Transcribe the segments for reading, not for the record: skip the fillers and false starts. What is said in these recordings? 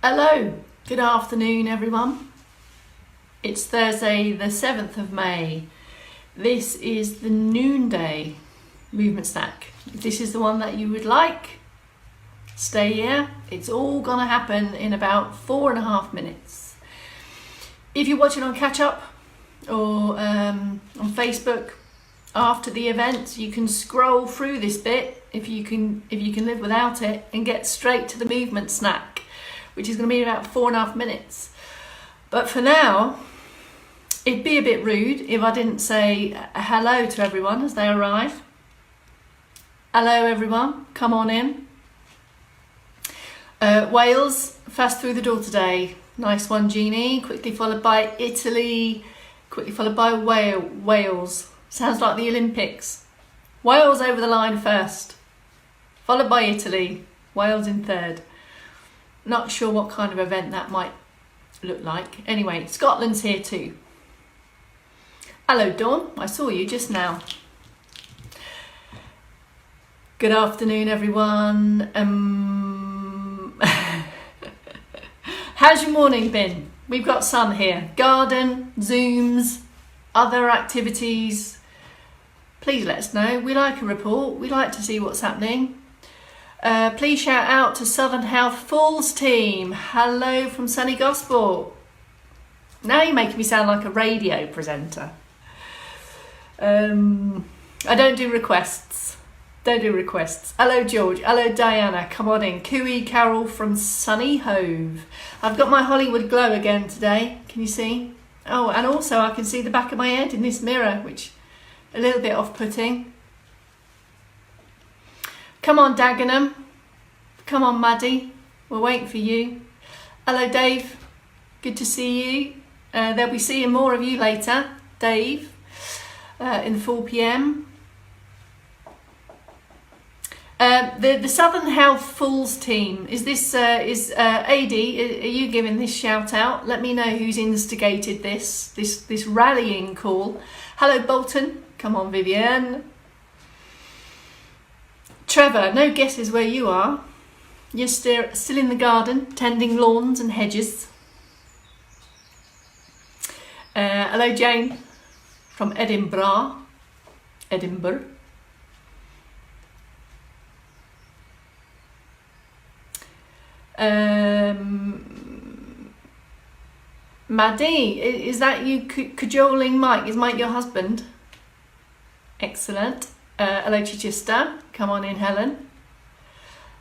Hello, good afternoon everyone. It's Thursday the 7th of May. This is the noonday movement snack. If this is the one that you would like, stay here. It's all gonna happen in about 4.5 minutes. If you're watching on catch up or on Facebook after the event, you can scroll through this bit if you can live without it and get straight to the movement snack, which is going to be about 4.5 minutes. But for now, it'd be a bit rude if I didn't say hello to everyone as they arrive. Hello everyone, come on in. Wales, fast through the door today. Nice one, Jeannie. Quickly followed by Italy, quickly followed by Wales. Sounds like the Olympics. Wales over the line first, followed by Italy, Wales in third. Not sure what kind of event that might look like. Anyway, Scotland's here too. Hello Dawn, I saw you just now. Good afternoon everyone. How's your morning been? We've got sun here. Garden, Zooms, other activities. Please let us know. We like a report. We like to see what's happening. Please shout out to Southern Health Falls team. Hello from Sunny Gosport. Now you're making me sound like a radio presenter. I don't do requests. Hello George. Hello Diana. Come on in. Cooey Carol from Sunny Hove. I've got my Hollywood glow again today. Can you see? Oh, and also I can see the back of my head in this mirror, which a little bit off-putting. Come on, Dagenham. Come on, Maddie. We're waiting for you. Hello, Dave. Good to see you. They'll be seeing more of you later, Dave, in 4 p.m. The Southern Health Falls team. Is this is AD? Are you giving this shout out? Let me know who's instigated this rallying call. Hello, Bolton. Come on, Vivienne. Trevor, no guesses where you are. You're still in the garden, tending lawns and hedges. Hello, Jane from Edinburgh. Maddie, is that you cajoling Mike? Is Mike your husband? Excellent. Hello Chichester, come on in Helen.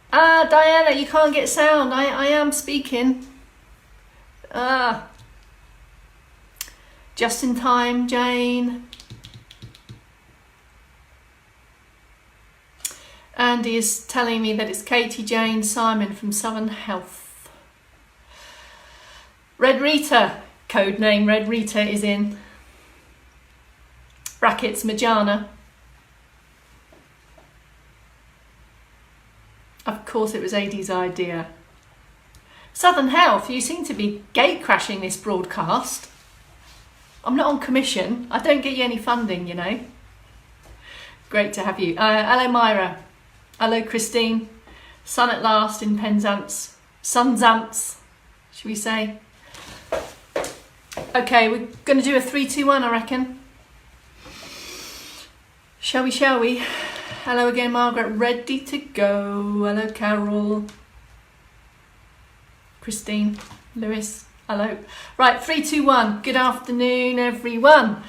Diana, you can't get sound. I am speaking. Just in time, Jane. Andy is telling me that it's Katie Jane Simon from Southern Health. Red Rita, code name Red Rita is in. Brackets Majana. Of course it was AD's idea. Southern Health, you seem to be gate crashing this broadcast. I'm not on commission. I don't get you any funding, you know. Great to have you. Hello Myra. Hello Christine. Sun at last in Penzance. Sunzance, should we say. Okay, we're going to do a 3-2-1, I reckon. Shall we? Hello again, Margaret. Ready to go. Hello, Carol. Christine. Lewis. Hello. Right, 3-2-1. Good afternoon, everyone.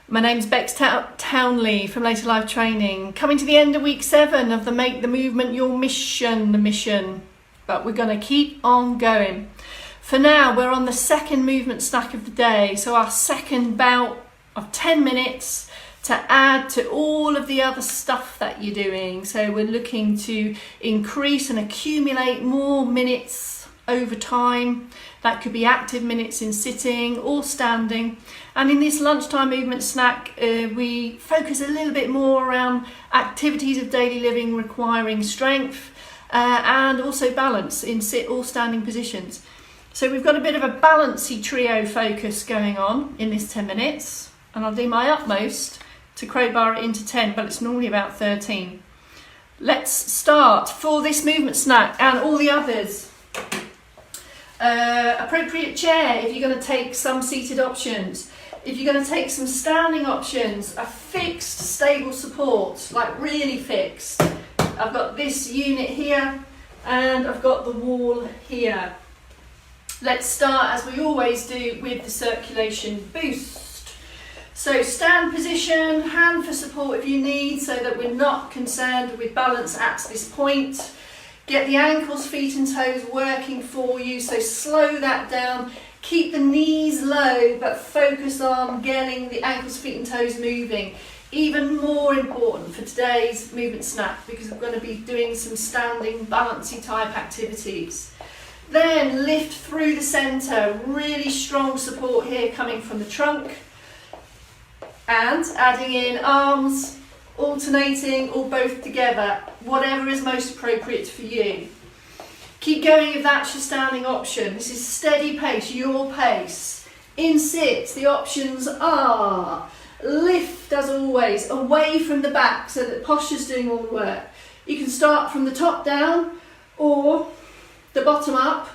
My name's Bex Townley from Later Life Training. Coming to the end of week 7 of the Make the Movement Your Mission. But we're going to keep on going. For now, we're on the second movement snack of the day. So our second bout of 10 minutes to add to all of the other stuff that you're doing. So we're looking to increase and accumulate more minutes over time. That could be active minutes in sitting or standing. And in this lunchtime movement snack, we focus a little bit more around activities of daily living requiring strength and also balance in sit or standing positions. So we've got a bit of a balancy trio focus going on in this 10 minutes. And I'll do my utmost to crowbar it into 10, but it's normally about 13. Let's start for this movement snack and all the others. Appropriate chair if you're going to take some seated options. If you're going to take some standing options, a fixed stable support, like really fixed. I've got this unit here and I've got the wall here. Let's start, as we always do, with the circulation boost. So stand position, hand for support if you need, so that we're not concerned with balance at this point. Get the ankles, feet and toes working for you, so slow that down. Keep the knees low, but focus on getting the ankles, feet and toes moving. Even more important for today's movement snack, because we're going to be doing some standing balancy type activities. Then lift through the centre, really strong support here coming from the trunk. And adding in arms, alternating or both together, whatever is most appropriate for you. Keep going if that's your standing option. This is steady pace, your pace. In sit, the options are lift, as always, away from the back so that posture's doing all the work. You can start from the top down or the bottom up,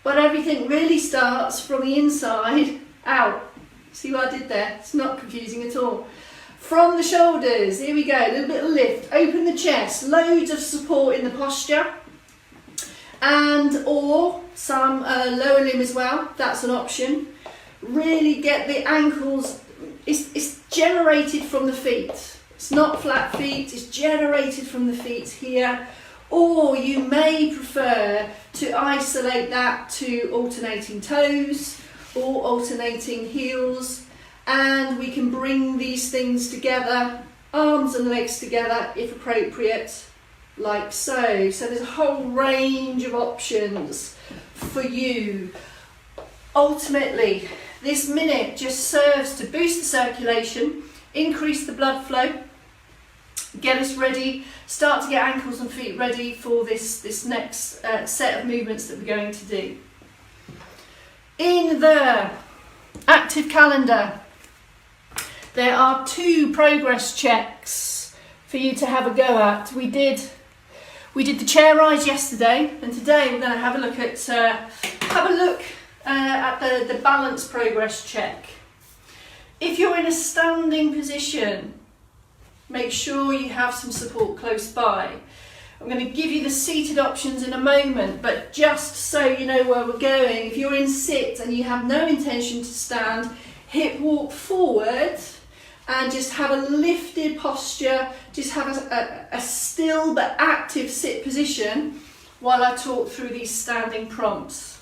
but everything really starts from the inside out. See what I did there? It's not confusing at all. From the shoulders, here we go, a little bit of lift, open the chest, loads of support in the posture, and or some lower limb as well, that's an option. Really get the ankles, it's generated from the feet, it's not flat feet, it's generated from the feet here, or you may prefer to isolate that to alternating toes or alternating heels. And we can bring these things together, arms and legs together if appropriate, like so. So there's a whole range of options for you. Ultimately, this minute just serves to boost the circulation, increase the blood flow, get us ready, start to get ankles and feet ready for this next set of movements that we're going to do. In the active calendar, there are 2 progress checks for you to have a go at. We did the chair rise yesterday, and today we're going to have a look at the balance progress check. If you're in a standing position, make sure you have some support close by. I'm going to give you the seated options in a moment, but just so you know where we're going, if you're in sit and you have no intention to stand, hip walk forward and just have a lifted posture, just have a still but active sit position while I talk through these standing prompts.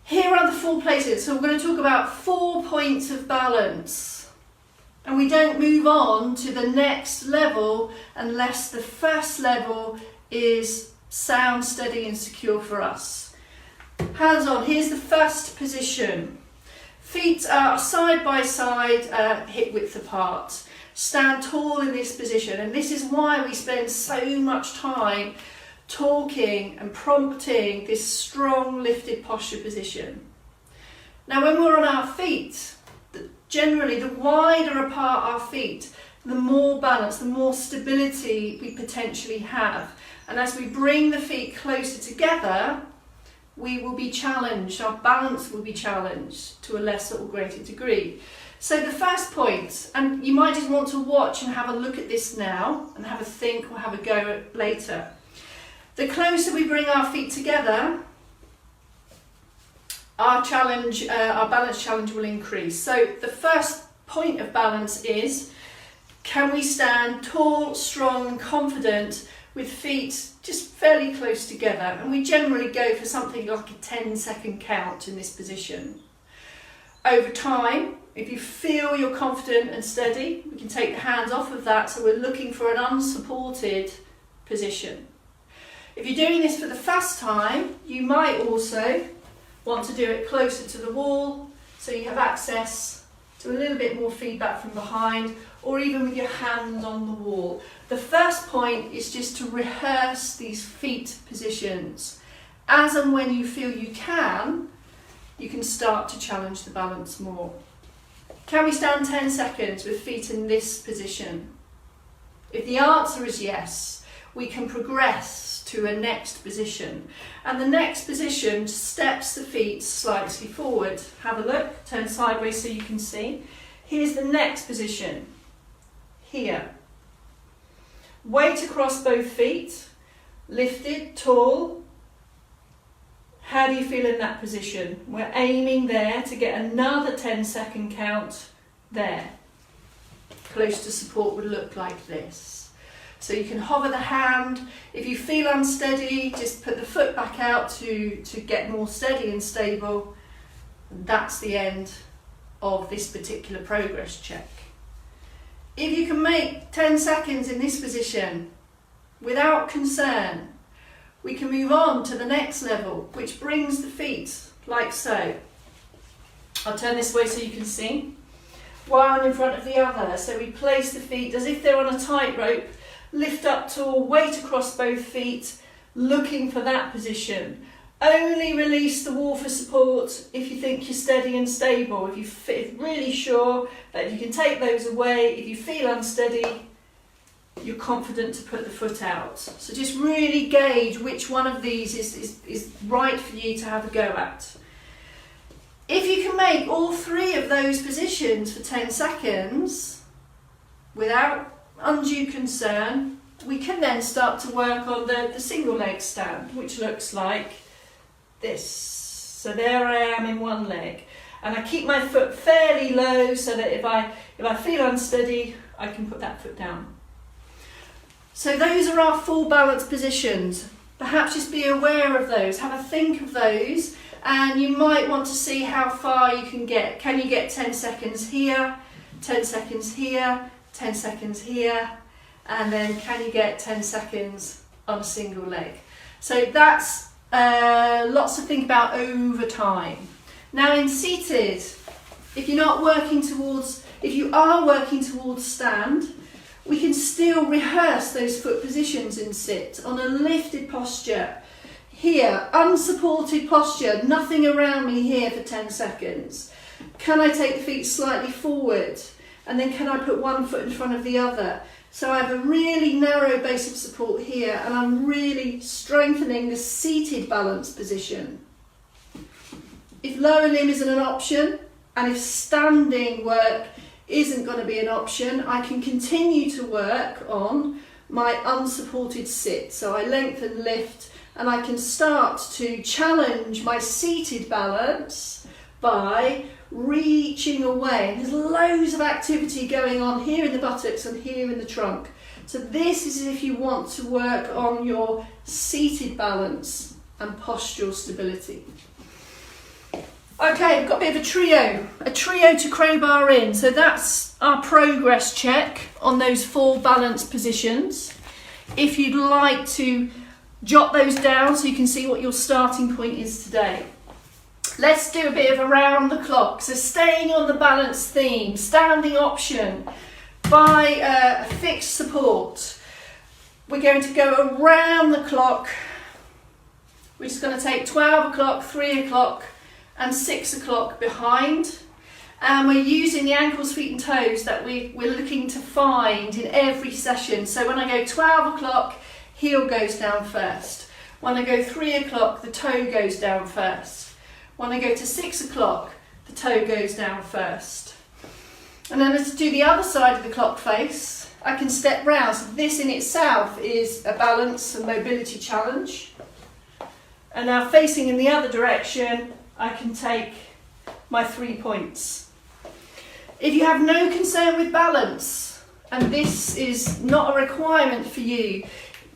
Here are the 4 places. So we're going to talk about 4 points of balance, and we don't move on to the next level unless the first level is sound, steady and secure for us. Hands on, here's the first position. Feet are side by side, hip width apart. Stand tall in this position, and this is why we spend so much time talking and prompting this strong lifted posture position. Now when we're on our feet, generally the wider apart our feet, the more balance, the more stability we potentially have. And as we bring the feet closer together, we will be challenged, our balance will be challenged to a lesser or greater degree. So the first point, and you might just want to watch and have a look at this now and have a think or have a go later. The closer we bring our feet together, our balance challenge will increase. So the first point of balance is, can we stand tall, strong and confident with feet just fairly close together? And we generally go for something like a 10-second count in this position. Over time, if you feel you're confident and steady, we can take the hands off of that, so we're looking for an unsupported position. If you're doing this for the first time, you might also want to do it closer to the wall, so you have access to a little bit more feedback from behind, or even with your hands on the wall. The first point is just to rehearse these feet positions. As and when you feel you can start to challenge the balance more. Can we stand 10 seconds with feet in this position? If the answer is yes, we can progress to a next position. And the next position steps the feet slightly forward. Have a look, turn sideways so you can see. Here's the next position, here. Weight across both feet, lifted, tall. How do you feel in that position? We're aiming there to get another 10-second count there. Close to support would look like this. So you can hover the hand. If you feel unsteady, just put the foot back out to get more steady and stable. And that's the end of this particular progress check. If you can make 10 seconds in this position without concern, we can move on to the next level, which brings the feet like so. I'll turn this way so you can see. One in front of the other. So we place the feet as if they're on a tightrope, lift up tall, weight across both feet, looking for that position. Only release the wall for support if you think you're steady and stable. If you're really sure that you can take those away, if you feel unsteady, you're confident to put the foot out. So just really gauge which one of these is right for you to have a go at. If you can make all three of those positions for 10 seconds without undue concern, we can then start to work on the single leg stand, which looks like this. So there I am in one leg, and I keep my foot fairly low so that if I feel unsteady, I can put that foot down. So those are our full balance positions. Perhaps just be aware of those, have a think of those, and you might want to see how far you can get. Can you get 10 seconds here, 10 seconds here, 10 seconds here, and then can you get 10 seconds on a single leg? So that's lots to think about over time. Now in seated, if you are working towards stand, we can still rehearse those foot positions in sit on a lifted posture. Here, unsupported posture, nothing around me here for 10 seconds. Can I take the feet slightly forward? And then can I put one foot in front of the other? So I have a really narrow base of support here, and I'm really strengthening the seated balance position. If lower limb isn't an option, and if standing work isn't going to be an option, I can continue to work on my unsupported sit. So I lengthen, lift, and I can start to challenge my seated balance by reaching away. And there's loads of activity going on here in the buttocks and here in the trunk. So this is if you want to work on your seated balance and postural stability. Okay, we've got a bit of a trio to crowbar in. So that's our progress check on those four balance positions. If you'd like to jot those down so you can see what your starting point is today. Let's do a bit of around the clock. So staying on the balance theme, standing option by fixed support. We're going to go around the clock. We're just going to take 12 o'clock, 3 o'clock and 6 o'clock behind. And we're using the ankles, feet and toes that we're looking to find in every session. So when I go 12 o'clock, heel goes down first. When I go 3 o'clock, the toe goes down first. When I go to 6 o'clock, the toe goes down first. And then let's do the other side of the clock face. I can step round. So this in itself is a balance and mobility challenge. And now facing in the other direction, I can take my 3 points. If you have no concern with balance, and this is not a requirement for you,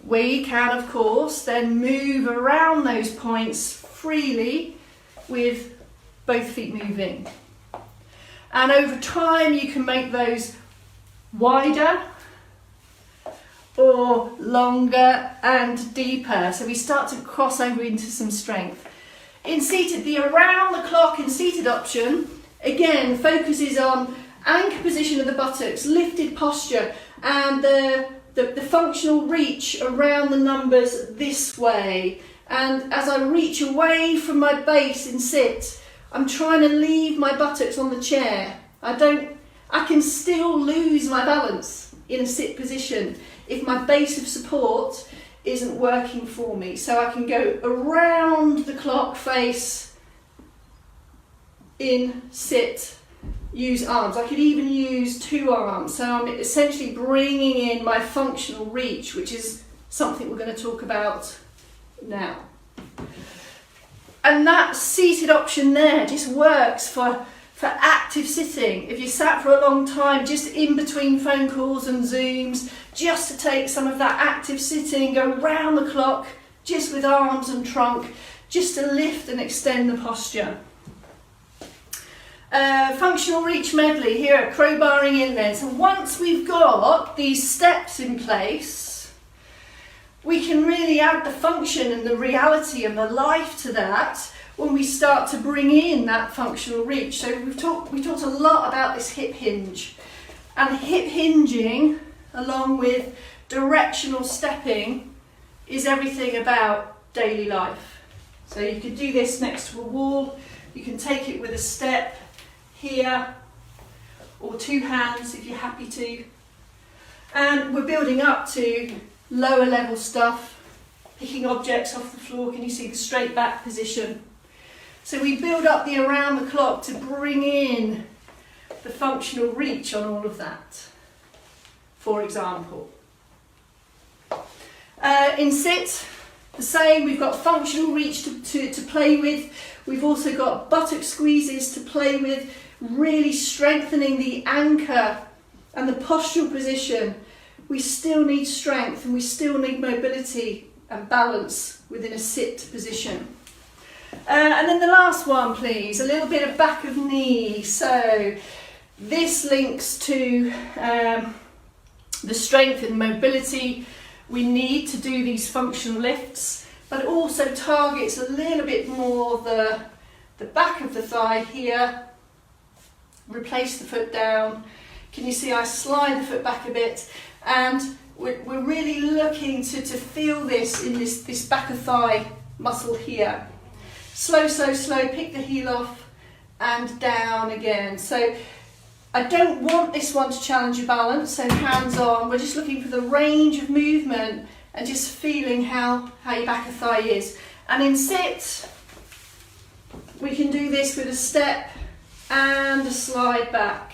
we can of course then move around those points freely with both feet moving. And over time you can make those wider or longer and deeper. So we start to cross over into some strength. In seated, the around the clock in seated option, again, focuses on anchor position of the buttocks, lifted posture, and the functional reach around the numbers this way. And as I reach away from my base in sit, I'm trying to leave my buttocks on the chair. I can still lose my balance in a sit position. if my base of support isn't working for me. So I can go around the clock face, in, sit, use arms. I could even use 2 arms. So I'm essentially bringing in my functional reach, which is something we're going to talk about now. And that seated option there just works for active sitting. If you sat for a long time, just in between phone calls and Zooms, just to take some of that active sitting, go round the clock, just with arms and trunk, just to lift and extend the posture. Functional reach medley here, crowbarring in there. So once we've got these steps in place, we can really add the function and the reality and the life to that when we start to bring in that functional reach. So we talked a lot about this hip hinge, and hip hinging along with directional stepping is everything about daily life. So you could do this next to a wall, you can take it with a step here, or 2 hands if you're happy to. And we're building up to lower level stuff, picking objects off the floor. Can you see the straight back position? So we build up the around the clock to bring in the functional reach on all of that, for example. In sit, the same, we've got functional reach to play with. We've also got buttock squeezes to play with, really strengthening the anchor and the postural position. We still need strength and we still need mobility and balance within a sit position. And then the last one, please, a little bit of back of knee. So this links to the strength and mobility we need to do these functional lifts, but it also targets a little bit more the back of the thigh here. Replace the foot down. Can you see I slide the foot back a bit? And we're really looking to feel this in this back of thigh muscle here. Slow, pick the heel off and down again. So I don't want this one to challenge your balance, so hands on. We're just looking for the range of movement and just feeling how your back of thigh is. And in sit, we can do this with a step and a slide back,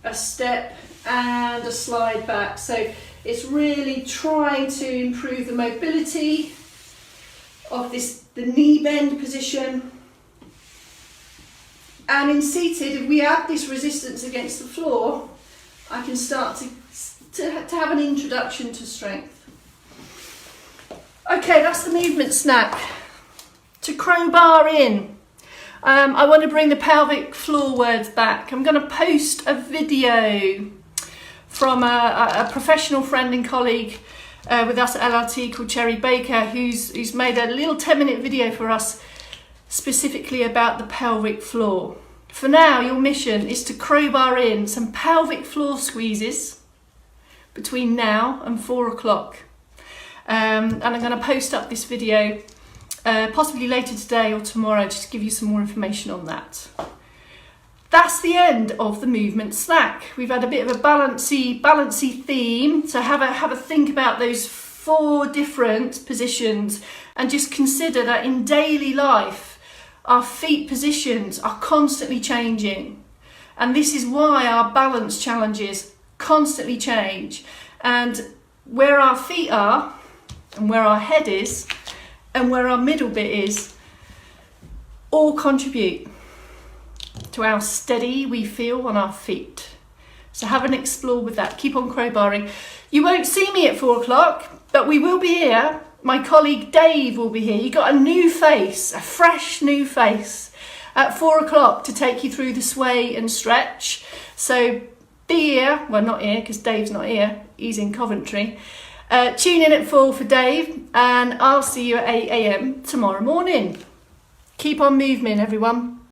a step and a slide back. So it's really trying to improve the mobility of the knee bend position. And in seated, if we add this resistance against the floor, I can start to have an introduction to strength. Okay, that's the movement snack. To crowbar in, I want to bring the pelvic floor words back. I'm going to post a video from a professional friend and colleague with us at LRT called Cherry Baker, who's made a little 10-minute video for us specifically about the pelvic floor. For now, your mission is to crowbar in some pelvic floor squeezes between now and 4 o'clock. And I'm going to post up this video possibly later today or tomorrow just to give you some more information on that. That's the end of the movement snack. We've had a bit of a balancy theme, so have a think about those 4 different positions and just consider that in daily life our feet positions are constantly changing, and this is why our balance challenges constantly change, and where our feet are and where our head is and where our middle bit is all contribute to how steady we feel on our feet. So have an explore with that. Keep on crowbarring. You won't see me at 4 o'clock, but we will be here. My colleague Dave will be here. You got a new face, a fresh new face at 4 o'clock to take you through the sway and stretch. So be here. Well, not here because Dave's not here. He's in Coventry. Tune in at 4 for Dave, and I'll see you at 8 a.m. tomorrow morning. Keep on moving, everyone.